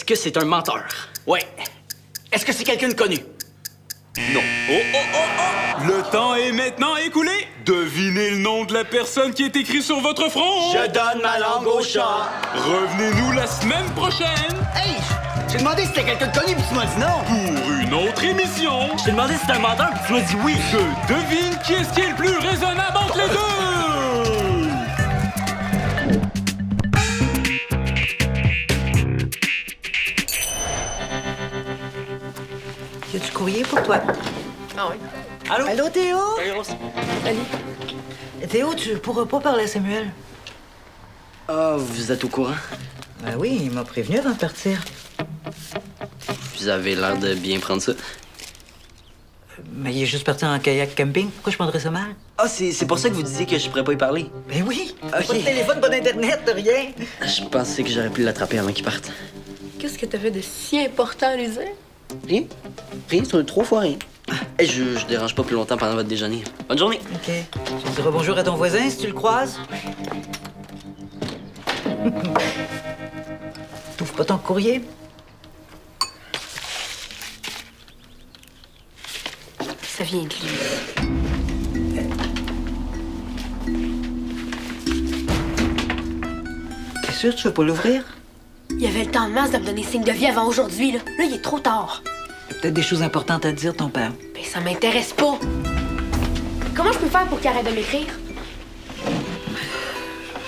que c'est un menteur? Ouais. Est-ce que c'est quelqu'un de connu? Non. Oh, oh, oh, oh! Le temps est maintenant écoulé. Devinez le nom de la personne qui est écrit sur votre front. Je donne ma langue au chat. Revenez-nous la semaine prochaine Hey! J'ai demandé si c'était quelqu'un de connu, puis tu m'as dit non. pour une autre émission Je t'ai demandé si c'était un menteur, puis tu m'as dit oui. de Devine qui est-ce qui est le plus raisonnable entre les deux. Y a du courrier pour toi? Ah oui. Allô? Allô, Théo? Salut, Rose. Théo, tu pourras pas parler à Samuel? Ah, vous êtes au courant? Ben oui, il m'a prévenu avant de partir. Vous avez l'air de bien prendre ça. Mais il est juste parti en kayak camping. Pourquoi je prendrais ça mal? Ah, c'est pour ça que vous disiez que je pourrais pas y parler. Ben oui! Ok. Pas de téléphone, pas d'internet, de rien. Je pensais que j'aurais pu l'attraper avant qu'il parte. Qu'est-ce que t'as fait de si important à lui dire? Rien. Rien, c'est 3 fois rien. Hey, je dérange pas plus longtemps pendant votre déjeuner. Bonne journée. OK. Tu diras bonjour à ton voisin si tu le croises. T'ouvres pas ton courrier? Ça vient de lui. T'es sûr que tu veux pas l'ouvrir? Il avait le temps de masse de me donner signe de vie avant aujourd'hui, là. Là, il est trop tard. Il y a peut-être des choses importantes à te dire, ton père. Ben, ça m'intéresse pas. Comment je peux faire pour qu'il arrête de m'écrire?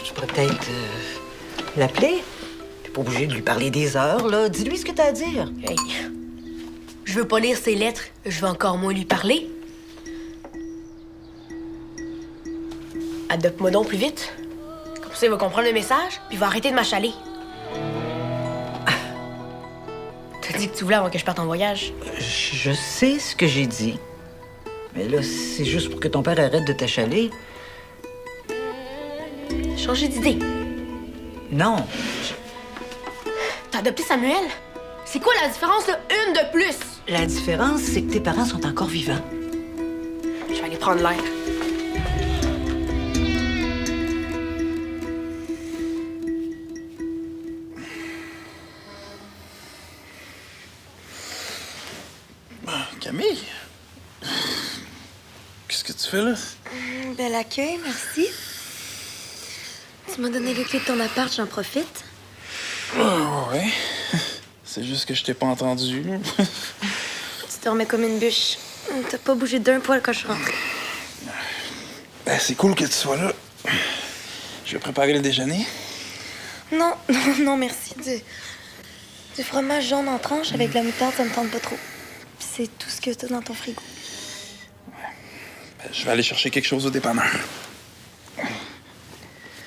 Tu pourrais peut-être l'appeler. T'es pas obligé de lui parler des heures, là. Dis-lui ce que t'as à dire. Hey, je veux pas lire ses lettres. Je veux encore moins lui parler. Adopte-moi donc plus vite. Comme ça, il va comprendre le message, puis il va arrêter de m'achaler. T'as dit que tu voulais avant que je parte en voyage. Je sais ce que j'ai dit. Mais là, c'est juste pour que ton père arrête de t'achaler. Changer d'idée. Non. T'as adopté Samuel? C'est quoi la différence, là? Une de plus! La différence, c'est que tes parents sont encore vivants. Je vais aller prendre l'air. Camille? Qu'est-ce que tu fais là? Bel accueil, merci. Tu m'as donné les clés de ton appart, j'en profite. Oh, ouais. C'est juste que je t'ai pas entendu. Tu te remets comme une bûche. T'as pas bougé d'un poil quand je suis rentrée. Ben, c'est cool que tu sois là. Je vais préparer le déjeuner. Non, non, non, merci. Du fromage jaune en tranche avec la moutarde, ça me tente pas trop. Puis c'est tout ce que t'as dans ton frigo. Ben, je vais aller chercher quelque chose au dépanneur.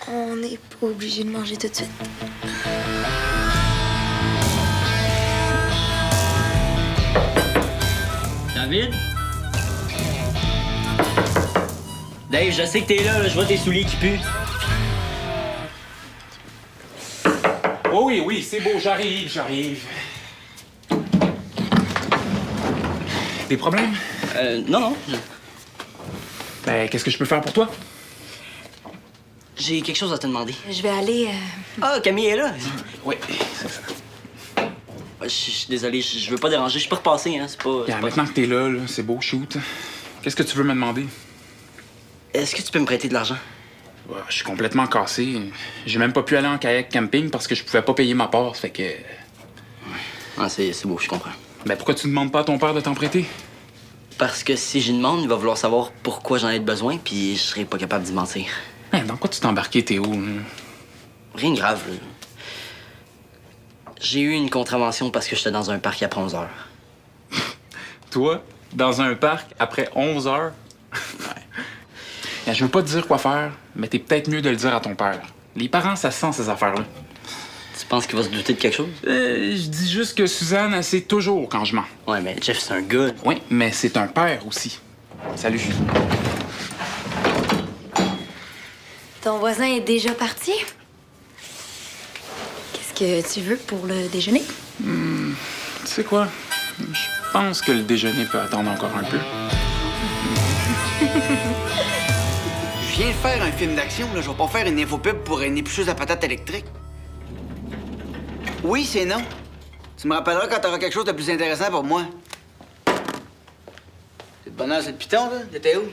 On n'est pas obligé de manger tout de suite. David? Dave, je sais que t'es là, je vois tes souliers qui puent. Oh oui, oui, c'est beau, j'arrive. Des problèmes? Non. Ben, qu'est-ce que je peux faire pour toi? J'ai quelque chose à te demander. Je vais aller... Ah, Camille est là. Oui, c'est ça. Je suis désolé, je veux pas déranger, je peux repasser, hein, c'est pas... c'est pas- Maintenant que t'es là, c'est beau, shoot. Qu'est-ce que tu veux me demander? Est-ce que tu peux me prêter de l'argent? Ouais, je suis complètement cassé. J'ai même pas pu aller en kayak camping parce que je pouvais pas payer ma part, fait que... Ah, c'est beau, je comprends. Ben, pourquoi tu demandes pas à ton père de t'en prêter? Parce que si j'y demande, il va vouloir savoir pourquoi j'en ai besoin, puis je serai pas capable d'y mentir. Ben, dans quoi tu t'es embarqué, Théo? Rien de grave, là. J'ai eu une contravention parce que j'étais dans un parc après 11 heures. Toi, dans un parc, après 11 heures? Ben, je veux pas te dire quoi faire, mais t'es peut-être mieux de le dire à ton père. Les parents, ça se sent, ces affaires-là. Tu penses qu'il va se douter de quelque chose? Je dis juste que Suzanne, elle sait toujours quand je mens. Ouais, mais Jeff, c'est un gars. Oui, mais c'est un père aussi. Salut. Ton voisin est déjà parti? Qu'est-ce que tu veux pour le déjeuner? Tu sais quoi? Je pense que le déjeuner peut attendre encore un peu. Je viens de faire un film d'action, là. Je vais pas faire une infopub pour une éplucheuse à patates électrique. Oui, c'est non. Tu me rappelleras quand t'auras quelque chose de plus intéressant pour moi. C'est de bonheur, c'est de piton, là? T'étais où?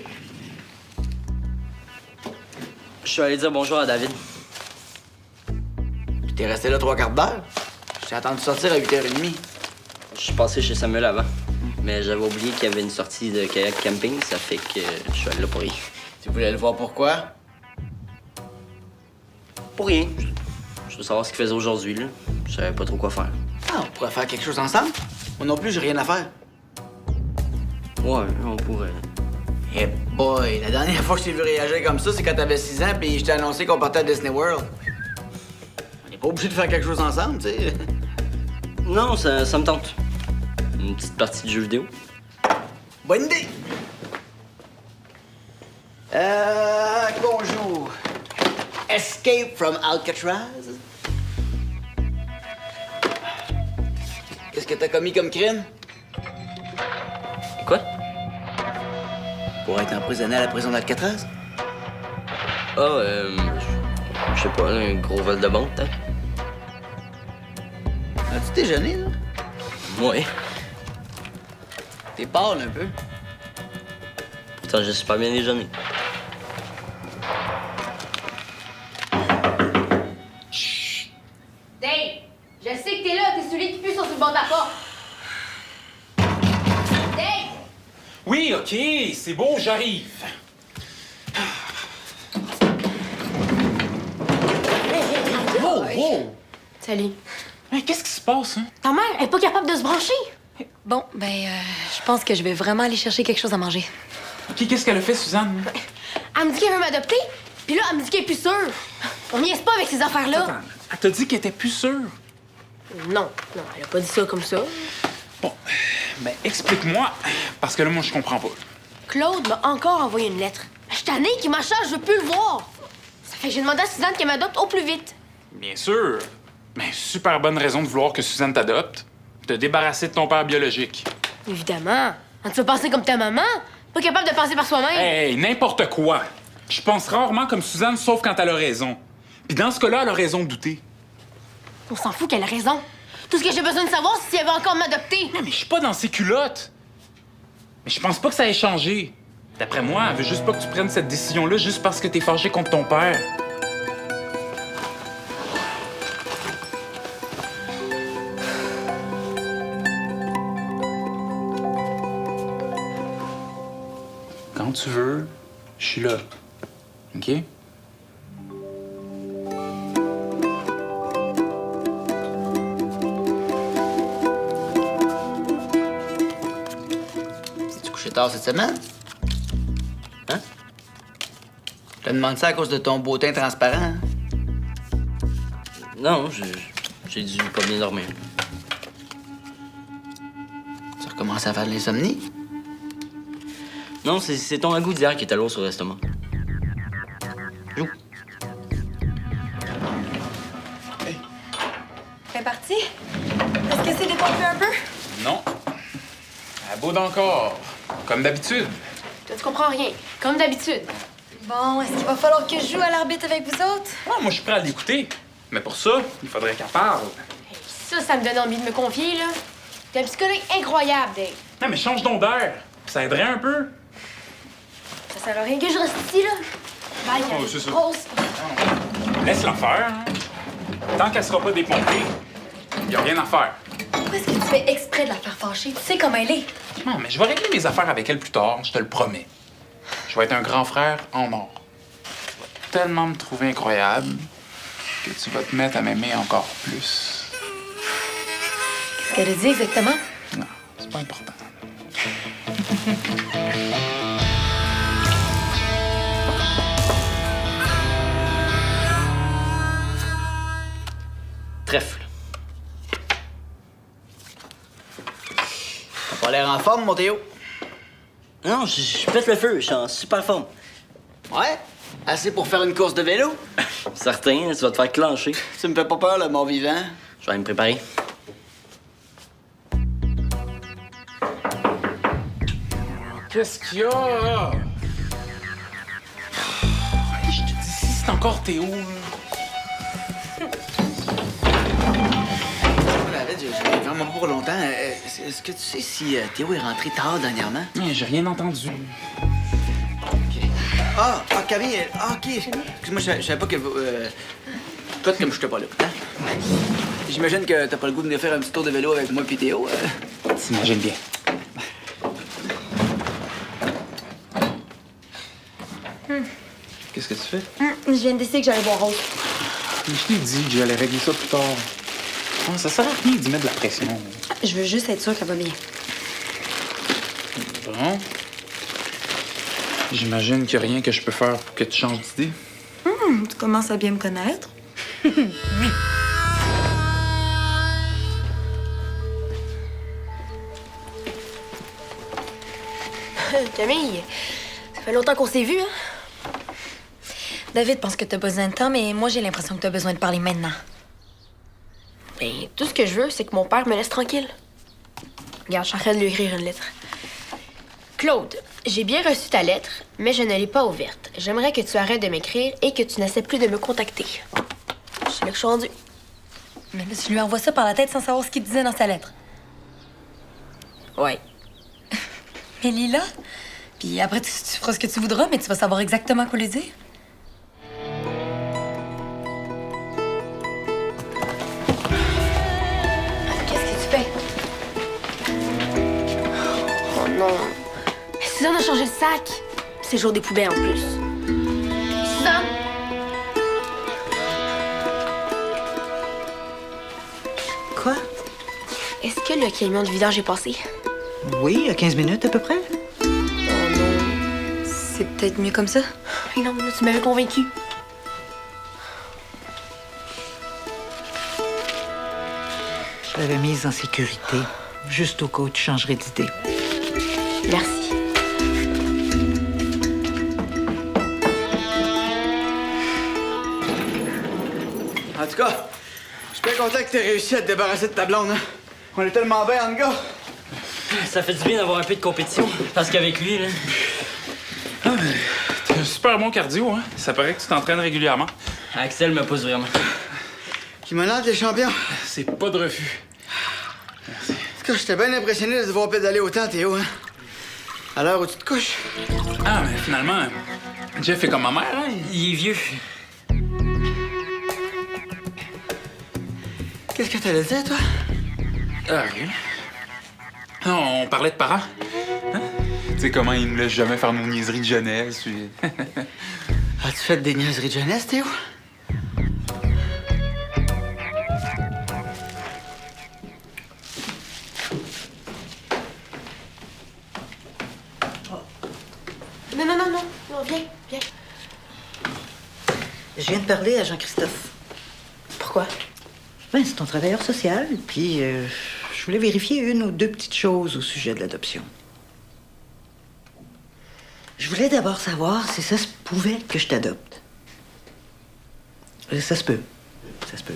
Je suis allé dire bonjour à David. Puis t'es resté là 3/4 d'heure? Je t'ai attendu sortir à 8h30. Je suis passé chez Samuel avant. Mais j'avais oublié qu'il y avait une sortie de kayak camping, ça fait que je suis allé là pour rien. Tu voulais le voir pourquoi? Pour rien. Je veux savoir ce qu'il faisait aujourd'hui, là. Je savais pas trop quoi faire. Ah, on pourrait faire quelque chose ensemble? Moi non plus, j'ai rien à faire. Ouais, on pourrait. Eh boy, la dernière fois que je t'ai vu réagir comme ça, c'est quand t'avais 6 ans puis je t'ai annoncé qu'on partait à Disney World. On n'est pas obligé de faire quelque chose ensemble, tu sais. Non, ça me tente. Une petite partie de jeu vidéo. Bonne idée! Bonjour. Escape from Alcatraz? Qu'est-ce que t'as commis comme crime? Quoi? Pour être emprisonné à la prison d'Alcatraz? Ah, je sais pas, un gros vol de banque, peut-être? As-tu déjeuné, là? Ouais. T'es pâle un peu. Pourtant, j'ai super bien déjeuné. Dave, je sais que t'es là, tes souliers qui puent sont sur le bord de la porte. Dave! Oui, OK, c'est beau, j'arrive. Oh, oh! Salut. Hey, qu'est-ce qui se passe, hein? Ta mère, elle est pas capable de se brancher. Bon, je pense que je vais vraiment aller chercher quelque chose à manger. OK, qu'est-ce qu'elle a fait, Suzanne? Elle me dit qu'elle veut m'adopter, puis là, elle me dit qu'elle est plus sûre. On niaise pas avec ces affaires-là. Attends, elle t'a dit qu'elle était plus sûre. Non, elle a pas dit ça comme ça. Bon, ben explique-moi, parce que là, moi, je comprends pas. Claude m'a encore envoyé une lettre. Je suis tannée qu'il m'achète, je veux plus le voir. Ça fait que j'ai demandé à Suzanne qu'elle m'adopte au plus vite. Bien sûr. Mais super bonne raison de vouloir que Suzanne t'adopte. Te débarrasser de ton père biologique. Évidemment. Quand tu veux penser comme ta maman, pas capable de penser par soi-même. Hey, n'importe quoi. Je pense rarement comme Suzanne, sauf quand elle a raison. Puis dans ce cas-là, elle a raison de douter. On s'en fout qu'elle a raison. Tout ce que j'ai besoin de savoir, c'est si elle veut encore m'adopter. Non, mais je suis pas dans ses culottes. Mais je pense pas que ça ait changé. D'après moi, elle veut juste pas que tu prennes cette décision-là juste parce que t'es fâché contre ton père. Quand tu veux, je suis là. OK? Tu couché tard cette semaine? Hein? Je te demande ça à cause de ton beau teint transparent. Hein? Non, j'ai dû pas bien dormir. Tu as recommencé à faire de l'insomnie? Non, c'est ton ragoût d'hier qui était lourd sur l'estomac. Joue. T'es parti? Est-ce que c'est dépompé un peu? Non. Elle boude encore. Comme d'habitude. Toi, tu comprends rien. Comme d'habitude. Bon, est-ce qu'il va falloir que je joue à l'arbitre avec vous autres? Ouais, moi, je suis prêt à l'écouter. Mais pour ça, il faudrait qu'elle parle. Hey, ça me donne envie de me confier, là. T'es un psychologue incroyable, Dave. Non, mais change donc d'air. Ça aiderait un peu. Ça sert à rien que je reste ici, là. Bye, Oh, c'est ça. grosse. Laisse-la faire. Hein. Tant qu'elle sera pas dépompée, il a rien à faire. Pourquoi est-ce que tu fais exprès de la faire fâcher? Tu sais comment elle est. Non, mais je vais régler mes affaires avec elle plus tard, je te le promets. Je vais être un grand frère en or. Tu vas tellement me trouver incroyable que tu vas te mettre à m'aimer encore plus. Qu'est-ce qu'elle a dit exactement? Non, c'est pas important. Trèfle. T'as pas l'air en forme, mon Théo? Non, je pète le feu, je suis en super forme. Ouais? Assez pour faire une course de vélo? Certain, tu vas te faire clencher. Tu me fais pas peur, le mort vivant? Je vais aller me préparer. Qu'est-ce qu'il y a? Hey, je te dis, si c'est encore Théo, là. David, Vraiment pas pour longtemps. Est-ce que tu sais si Théo est rentré tard dernièrement? J'ai rien entendu. Camille. OK. Excuse-moi, je savais pas que... Toi, comme je t'ai pas là, hein? J'imagine que t'as pas le goût de venir faire un petit tour de vélo avec moi puis Théo. T'imagines bien. Qu'est-ce que tu fais? Je viens de décider que j'allais voir Rose. Je t'ai dit que j'allais régler ça plus tard. Ah, ça sert à rien d'y mettre de la pression. Je veux juste être sûre qu'elle va bien. Bon. J'imagine qu'il n'y a rien que je peux faire pour que tu changes d'idée. Tu commences à bien me connaître. Camille, ça fait longtemps qu'on s'est vus, hein? David pense que t'as besoin de temps, mais moi, j'ai l'impression que t'as besoin de parler maintenant. Ben, tout ce que je veux, c'est que mon père me laisse tranquille. Regarde, je suis en train de lui écrire une lettre. Claude, j'ai bien reçu ta lettre, mais je ne l'ai pas ouverte. J'aimerais que tu arrêtes de m'écrire et que tu n'essaies plus de me contacter. C'est là que je suis rendue. Mais là, tu lui envoies ça par la tête sans savoir ce qu'il disait dans sa lettre. Ouais. Mais Lila, puis après, tu feras ce que tu voudras, mais tu vas savoir exactement quoi lui dire. Qu'est-ce que tu fais? Oh non. Suzanne a changé le sac. C'est le jour des poubelles en plus. Suzanne! Quoi? Est-ce que le camion de vidange est passé? Oui, il y a 15 minutes à peu près. Oh non. C'est peut-être mieux comme ça. Mais non, mais là, tu m'avais convaincue. Je l'avais mise en sécurité, juste au cas où tu changerais d'idée. Merci. En tout cas, je suis bien content que t'aies réussi à te débarrasser de ta blonde, hein? On est tellement bien, en gars. Ça fait du bien d'avoir un peu de compétition. Parce qu'avec lui, là. T'as un super bon cardio, hein? Ça paraît que tu t'entraînes régulièrement. Axel me pousse vraiment. Qui menante les champions. C'est pas de refus. En tout cas, j'étais bien impressionné de te voir pédaler autant, Théo, hein? À l'heure où tu te couches. Ah, mais finalement, Jeff est comme ma mère, hein? Il est vieux. Qu'est-ce que t'allais dire, toi? Ah, rien. Non, on parlait de parents. Hein? Tu sais comment ils nous laissent jamais faire nos niaiseries de jeunesse. Puis... As-tu fait des niaiseries de jeunesse, Théo? Non, viens. Je viens de parler à Jean-Christophe. Pourquoi? Ben, c'est ton travailleur social, puis je voulais vérifier une ou deux petites choses au sujet de l'adoption. Je voulais d'abord savoir si ça se pouvait que je t'adopte. Ça se peut. Ça se peut.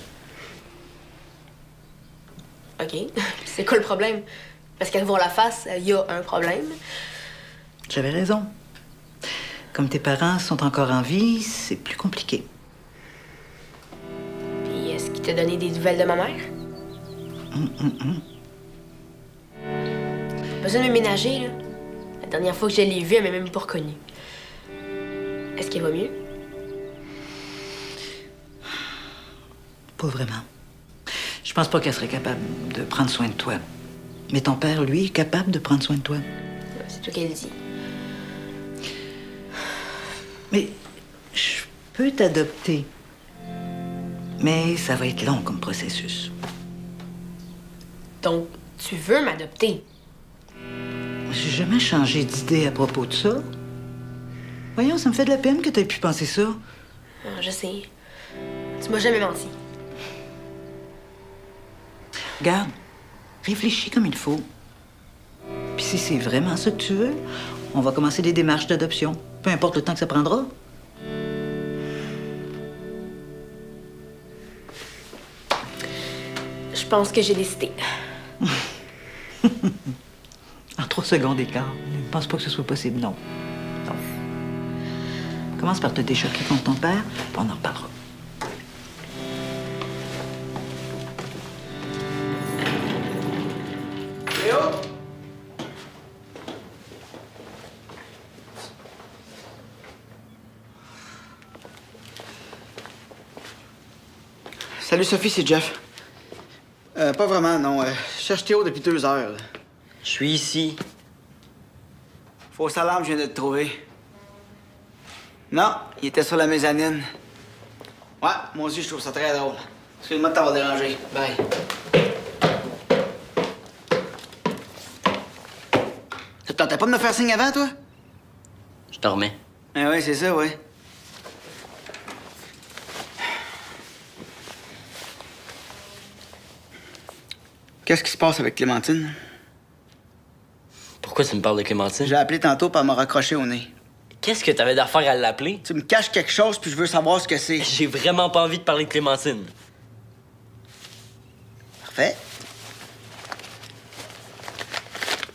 OK. C'est quoi le problème? Parce qu'à voir la face, il y a un problème. J'avais raison. Comme tes parents sont encore en vie, c'est plus compliqué. Puis est-ce qu'il t'a donné des nouvelles de ma mère? Pas besoin de me ménager, là. La dernière fois que je l'ai vue, elle m'a même pas reconnue. Est-ce qu'elle va mieux? Pas vraiment. Je pense pas qu'elle serait capable de prendre soin de toi. Mais ton père, lui, est capable de prendre soin de toi. C'est toi qu'elle dit. Mais je peux t'adopter. Mais ça va être long comme processus. Donc, tu veux m'adopter? J'ai jamais changé d'idée à propos de ça. Voyons, ça me fait de la peine que t'aies pu penser ça. Ah, je sais. Tu m'as jamais menti. Regarde, réfléchis comme il faut. Puis si c'est vraiment ça que tu veux, on va commencer des démarches d'adoption. Peu importe le temps que ça prendra. Je pense que j'ai décidé. En 3 secondes d'écart. Je ne pense pas que ce soit possible, non. Non. Commence par te déchoquer contre ton père, puis on en reparlera. Salut Sophie, c'est Jeff. Pas vraiment, non. Je cherche Théo depuis 2 heures. Là. Je suis ici. Fausse alarme, je viens de te trouver. Non, il était sur la mezzanine. Ouais, moi aussi, je trouve ça très drôle. Excuse-moi de t'avoir dérangé. Bye. Ça te tentait pas de me faire signe avant, toi? Je dormais. Ah oui, c'est ça, ouais. Qu'est-ce qui se passe avec Clémentine? Pourquoi tu me parles de Clémentine? J'ai appelé tantôt pour me raccrocher au nez. Qu'est-ce que t'avais d'affaire à l'appeler? Tu me caches quelque chose, puis je veux savoir ce que c'est. J'ai vraiment pas envie de parler de Clémentine. Parfait.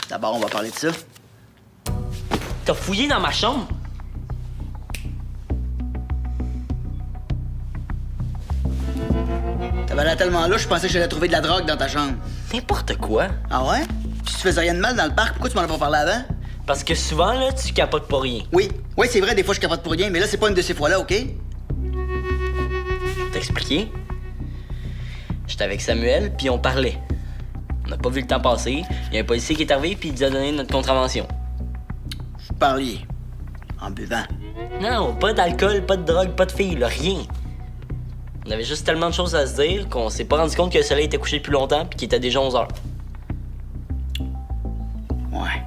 D'abord, on va parler de ça. T'as fouillé dans ma chambre? T'avais l'air tellement louche, je pensais que j'allais trouver de la drogue dans ta chambre. N'importe quoi. Ah ouais? Si tu faisais rien de mal dans le parc, pourquoi tu m'en as pas parlé avant? Parce que souvent, là, tu capotes pas rien. Oui, c'est vrai, des fois je capote pour rien, mais là, c'est pas une de ces fois-là, OK? T'expliquer? J'étais avec Samuel, puis on parlait. On n'a pas vu le temps passer. Il y a un policier qui est arrivé, puis il nous a donné notre contravention. Vous parliez. En buvant. Non, pas d'alcool, pas de drogue, pas de filles, là, rien. On avait juste tellement de choses à se dire qu'on s'est pas rendu compte que le soleil était couché depuis longtemps, puis qu'il était déjà 11 heures. Ouais.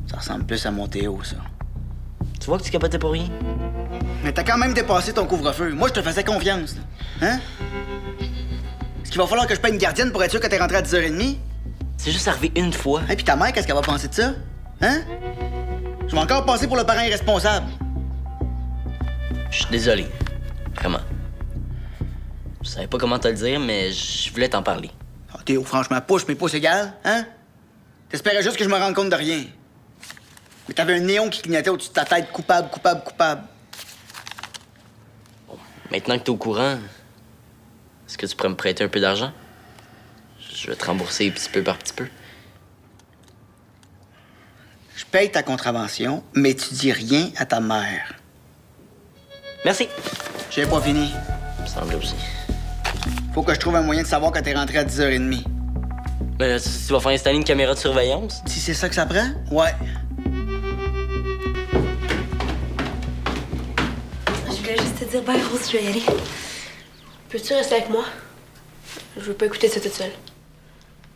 Ça ressemble plus à mon Théo, ça. Tu vois que tu capotais pour rien? Mais t'as quand même dépassé ton couvre-feu. Moi, je te faisais confiance, là. Hein? Est-ce qu'il va falloir que je paye une gardienne pour être sûr que t'es rentré à 10h30? C'est juste arrivé une fois. Et puis ta mère, qu'est-ce qu'elle va penser de ça? Hein? Je vais encore passer pour le parent irresponsable. Je suis désolé. Vraiment. Je savais pas comment te le dire, mais je voulais t'en parler. Ah, Théo, franchement, pousse, mais pousse égal, hein? T'espérais juste que je me rende compte de rien. Mais t'avais un néon qui clignotait au-dessus de ta tête, coupable, coupable, coupable. Maintenant que t'es au courant, est-ce que tu pourrais me prêter un peu d'argent? Je vais te rembourser petit peu par petit peu. Je paye ta contravention, mais tu dis rien à ta mère. Merci. J'ai pas fini. Il me semblait aussi. Faut que je trouve un moyen de savoir quand t'es rentré à 10h30. Ben, tu vas faire installer une caméra de surveillance? Si c'est ça que ça prend? Ouais. Je voulais juste te dire, bye Rose, je vais y aller. Peux-tu rester avec moi? Je veux pas écouter ça toute seule.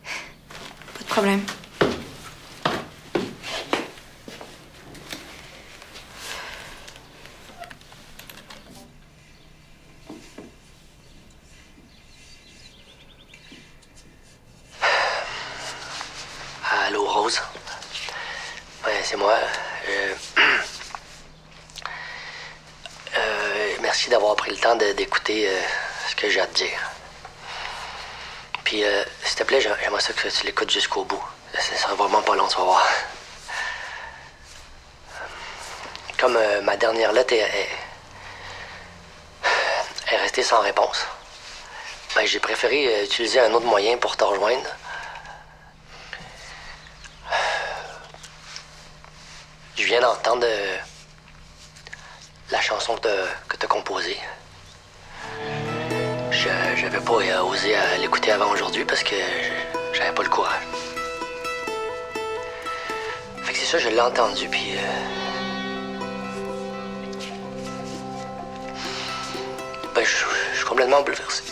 Pas de problème. Allô, Rose? Ouais, c'est moi. Merci d'avoir pris le temps d'écouter ce que j'ai à te dire. Puis, s'il te plaît, j'aimerais ça que tu l'écoutes jusqu'au bout. Ça sera vraiment pas long, tu vas voir. Comme ma dernière lettre est restée sans réponse, ben, j'ai préféré utiliser un autre moyen pour te rejoindre. Je viens d'entendre la chanson que t'as composée. J'avais pas osé l'écouter avant aujourd'hui parce que j'avais pas le courage. Fait que c'est ça, je l'ai entendu, puis... ben, je suis complètement bouleversé.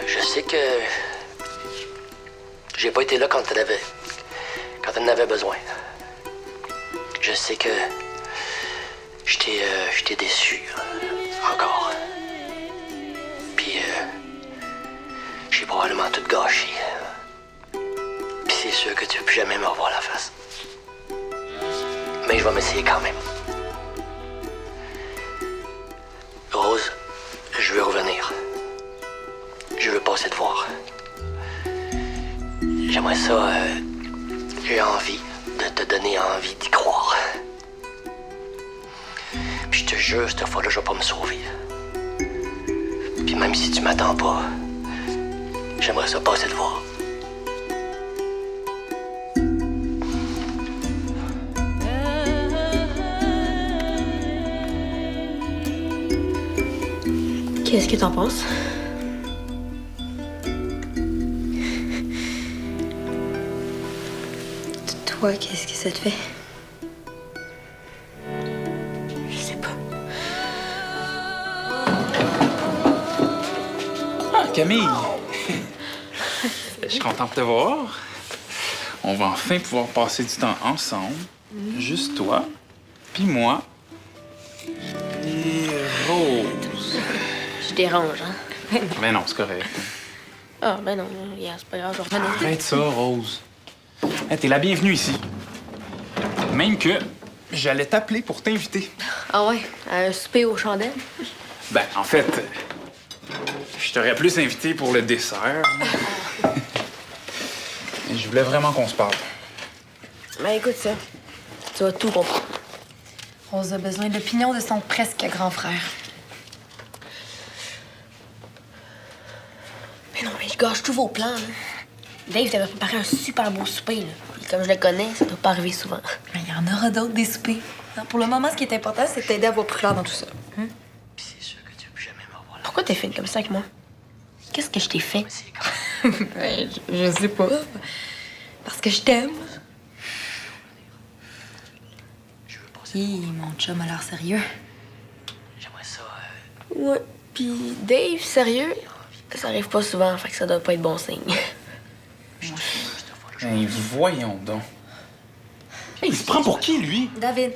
Je sais que... j'ai pas été là quand elle en avait besoin. Je sais que je t'ai déçu encore. Puis j'ai probablement tout gâché. Puis c'est sûr que tu veux plus jamais me revoir la face. Mais je vais m'essayer quand même. Rose, je veux revenir. Je veux passer te voir. J'aimerais ça... j'ai envie de te donner envie d'y croire. Puis je te jure, cette fois-là, je vais pas me sauver. Puis même si tu m'attends pas, j'aimerais ça passer te voir. Qu'est-ce que t'en penses? Toi, qu'est-ce que ça te fait? Je sais pas. Ah, Camille! Je suis content de te voir. On va enfin pouvoir passer du temps ensemble. Juste toi, puis moi, et Rose. Je dérange, hein? Mais non, c'est correct. Ah, ben non, c'est pas grave, je vais revenir. Arrête ça, Rose. Hey, t'es la bienvenue ici. Même que j'allais t'appeler pour t'inviter. Ah ouais, à un souper aux chandelles? Ben, en fait, je t'aurais plus invité pour le dessert. Et je voulais vraiment qu'on se parle. Ben écoute ça, tu vas tout comprendre. Rose a besoin de l'opinion de son presque grand frère. Mais non, mais je gâche tous vos plans, là. Dave t'avait préparé un super beau souper, là. Puis comme je le connais, ça doit pas arriver souvent. Mais il y en aura d'autres, des soupers. Non, pour le moment, ce qui est important, c'est de t'aider à voir plus clair dans tout ça. Puis c'est sûr que tu veux plus jamais m'avoir là. Pourquoi t'es fine comme ça avec moi? Qu'est-ce que je t'ai fait? C'est comme... Ben, je sais pas. Parce que je t'aime. Je veux passer... Hi, mon chum a l'air sérieux. J'aimerais ça... Ouais. Puis Dave, sérieux? Ça arrive pas souvent, fait que ça doit pas être bon signe. Ben, voyons donc. Hey, il se prend pour qui, lui? David.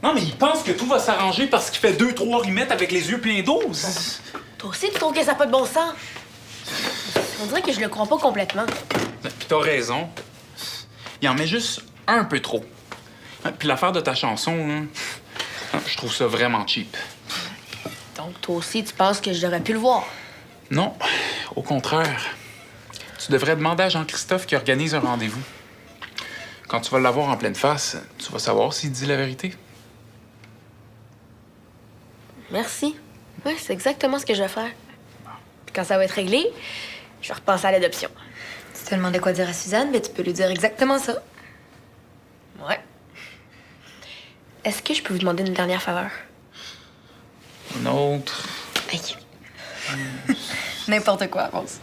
Non, mais il pense que tout va s'arranger parce qu'il fait 2-3 rimettes avec les yeux pleins d'eau. Toi aussi, tu trouves que ça n'a pas de bon sens? On dirait que je le crois pas complètement. Puis t'as raison. Il en met juste un peu trop. Puis l'affaire de ta chanson, là, je trouve ça vraiment cheap. Donc, toi aussi, tu penses que j'aurais pu le voir? Non, au contraire. Tu devrais demander à Jean-Christophe qui organise un rendez-vous. Quand tu vas l'avoir en pleine face, tu vas savoir s'il dit la vérité. Merci. Ouais, c'est exactement ce que je vais faire. Puis quand ça va être réglé, je vais repenser à l'adoption. Tu te demandais quoi dire à Suzanne, mais tu peux lui dire exactement ça. Ouais. Est-ce que je peux vous demander une dernière faveur? Un autre. Aïe. N'importe quoi, Rose.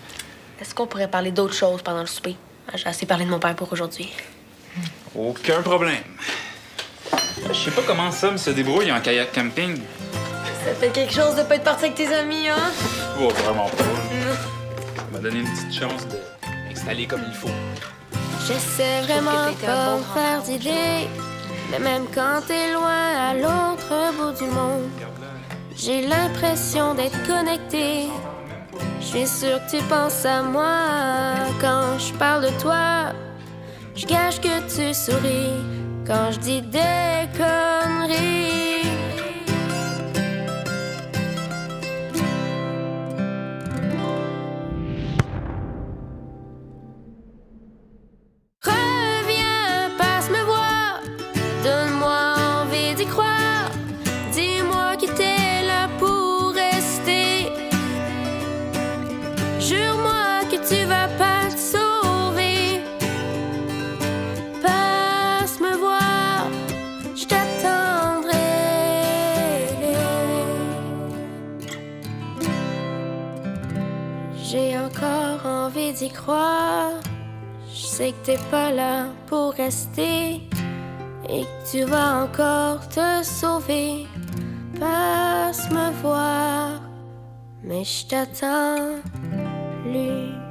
Est-ce qu'on pourrait parler d'autre chose pendant le souper? J'ai assez parlé de mon père pour aujourd'hui. Aucun problème. Je sais pas comment Sam se débrouille en kayak camping. Ça fait quelque chose de pas être parti avec tes amis, hein? Oh, vraiment pas. Ça m'a donné une petite chance de m'installer comme il faut. J'essaie vraiment de pas me faire d'idées, mais même quand t'es loin à l'autre bout du monde, j'ai l'impression d'être connectée. Je suis sûre que tu penses à moi quand je parle de toi. Je cache que tu souris quand je dis des conneries. Reviens, passe me voir, donne-moi envie d'y croire. Dis-moi que t'es là pour rester. Jure-moi que tu vas pas te sauver. Passe me voir, je t'attendrai. J'ai encore envie d'y croire. Je sais que t'es pas là pour rester et que tu vas encore te sauver. Passe me voir, mais je t'attends plus.